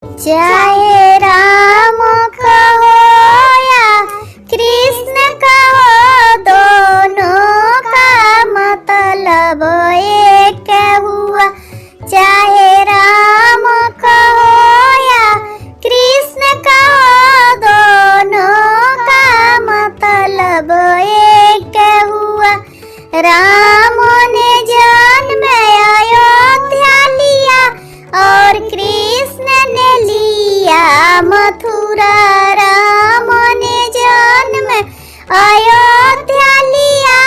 चाहे राम कहो या कृष्ण कहो, दोनों का मतलब एक हुआ। चाहे राम कहो या कृष्ण कहो, दोनों का मतलब एक हुआ। राम ने जन्म अयोध्या लिया और कृष्ण ने लिया मथुरा। राम ने जन्म अयोध्या लिया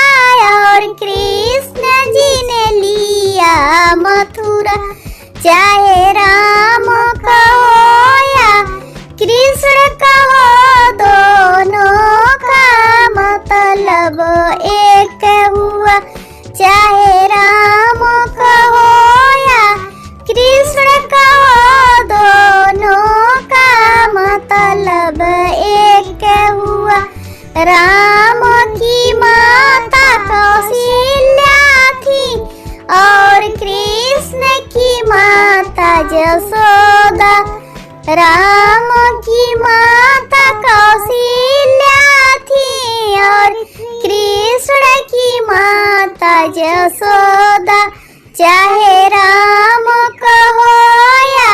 और कृष्ण जी ने लिया मथुरा। चाहे राम कहो या कृष्ण कहो, दोनों का मतलब एक हुआ। चाहे राम कहो या कृष्ण कहो, दोनों का मतलब एक हुआ। राम की माता कौशल्या थी और कृष्ण की माता जसोदा। राम की माता कौशल्या थी और कृष्ण की माता जसोदा। चाहे राम कहो या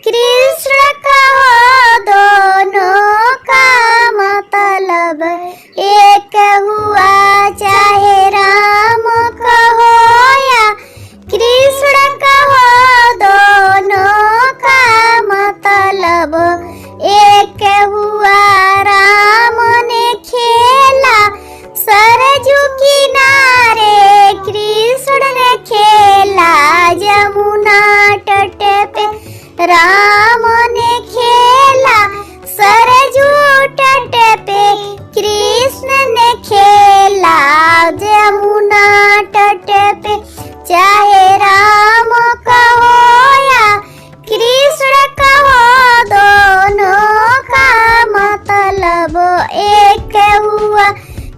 कृष्ण कहो, दोनों का मतलब एक हुआ। चाहे राम कहो या कृष्ण कहो, दोनों का मतलब एक हुआ। राम ने खेला सरजू किनारे, कृष्ण ने खेला जमुना तट पे। राम ने खेला सरजू तट पे, कृष्ण ने खेला जमुना तट पे। चाहे राम कहो या कृष्ण कहो, दोनों का मतलब एक हुआ।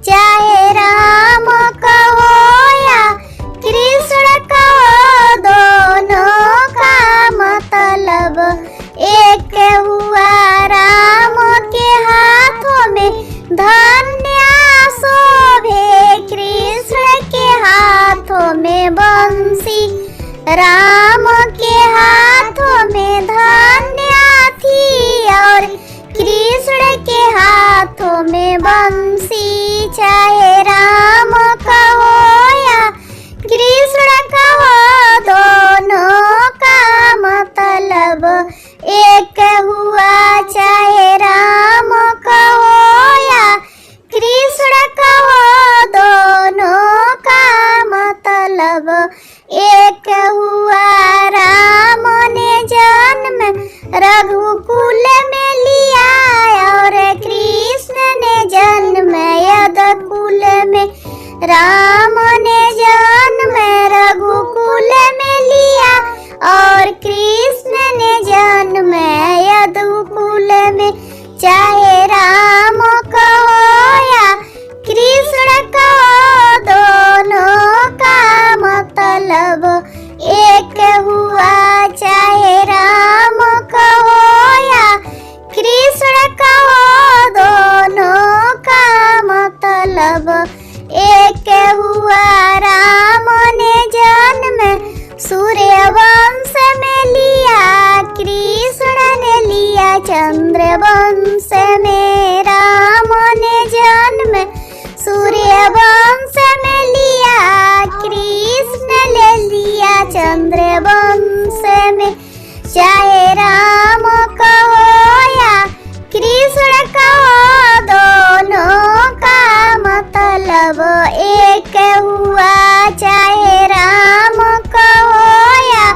चाहे राम कहो या कृष्ण कहो, दोनों का मतलब एक हुआ। राम के हाथों में धन्य शोभे, कृष्ण के हाथों में बंसी। राम के हाथों में धन्य थी और कृष्ण के हाथों में बंसी। चाहे राम कहो या कृष्ण कहो, दोनों का मतलब एक हुआ। चाहे राम कहो या कृष्ण कहो, दोनों का मतलब एक हुआ। राम ने जन्म रघुकुल में लिया और कृष्ण ने जन्म यदुकुल में। राम ने जन्म रघुकुल में लिया और कृष्ण ने जन्म यदुकुल में। चाहे राम कहो या कृष्ण कहो, दोनों का मतलब एक हुआ। चाहे राम कहो या कृष्ण कहो, दोनों का मतलब एक हुआ। राम ने जन्म सूर्यवंश में लिया, कृष्ण ने लिया चंद्रवंश में। राम ने जन्म सूर्यवंश में लिया, कृष्ण ने लिया चंद्रवंश में। चाहे राम कहो या कृष्ण कहो, दोनों का मतलब एक हुआ। चाहे राम कहो या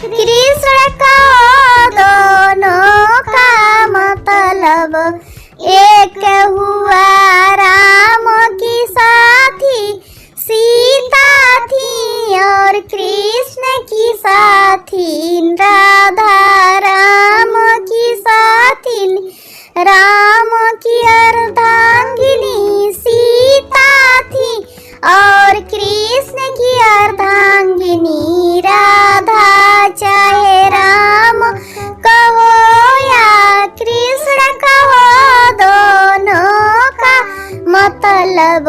कृष्ण कहो, दोनों का मतलब एक हुआ। राम की साथी सीता थी और कृष्ण की साथी राधा। मतलब